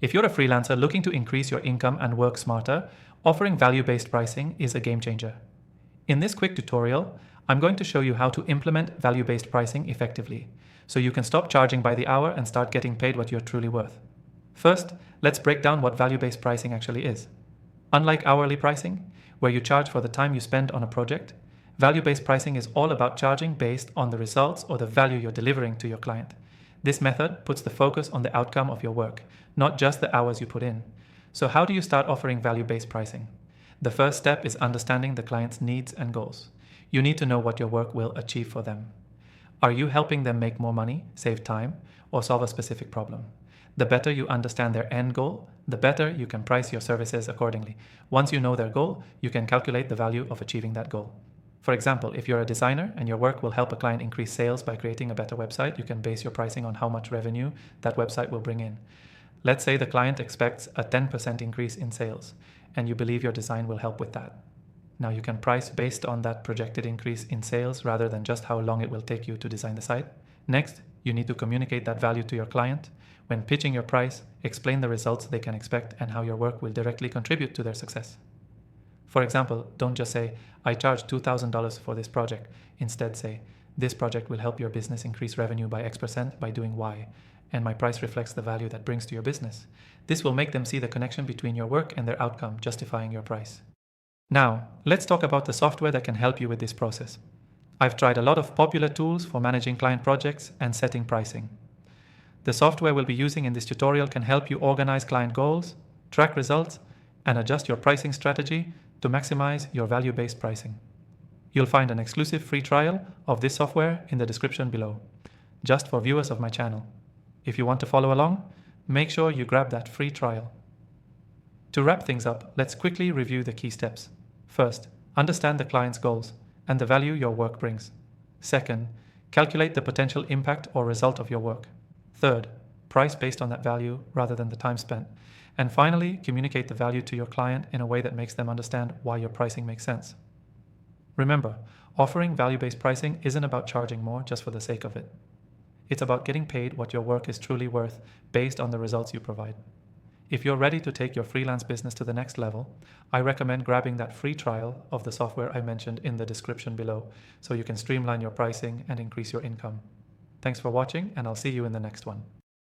If you're a freelancer looking to increase your income and work smarter, offering value-based pricing is a game changer. In this quick tutorial, I'm going to show you how to implement value-based pricing effectively, so you can stop charging by the hour and start getting paid what you're truly worth. First, let's break down what value-based pricing actually is. Unlike hourly pricing, where you charge for the time you spend on a project, value-based pricing is all about charging based on the results or the value you're delivering to your client. This method puts the focus on the outcome of your work, not just the hours you put in. So how do you start offering value-based pricing? The first step is understanding the client's needs and goals. You need to know what your work will achieve for them. Are you helping them make more money, save time, or solve a specific problem? The better you understand their end goal, the better you can price your services accordingly. Once you know their goal, you can calculate the value of achieving that goal. For example, if you're a designer and your work will help a client increase sales by creating a better website, you can base your pricing on how much revenue that website will bring in. Let's say the client expects a 10% increase in sales, and you believe your design will help with that. Now you can price based on that projected increase in sales rather than just how long it will take you to design the site. Next, you need to communicate that value to your client. When pitching your price, explain the results they can expect and how your work will directly contribute to their success. For example, don't just say, I charge $2,000 for this project. Instead say, this project will help your business increase revenue by X% by doing Y, and my price reflects the value that brings to your business. This will make them see the connection between your work and their outcome, justifying your price. Now, let's talk about the software that can help you with this process. I've tried a lot of popular tools for managing client projects and setting pricing. The software we'll be using in this tutorial can help you organize client goals, track results, and adjust your pricing strategy to maximize your value-based pricing. You'll find an exclusive free trial of this software in the description below, just for viewers of my channel. If you want to follow along, make sure you grab that free trial. To wrap things up, let's quickly review the key steps. First, understand the client's goals and the value your work brings. Second, calculate the potential impact or result of your work. Third, price based on that value rather than the time spent. And finally, communicate the value to your client in a way that makes them understand why your pricing makes sense. Remember, offering value-based pricing isn't about charging more just for the sake of it. It's about getting paid what your work is truly worth based on the results you provide. If you're ready to take your freelance business to the next level, I recommend grabbing that free trial of the software I mentioned in the description below so you can streamline your pricing and increase your income. Thanks for watching, and I'll see you in the next one.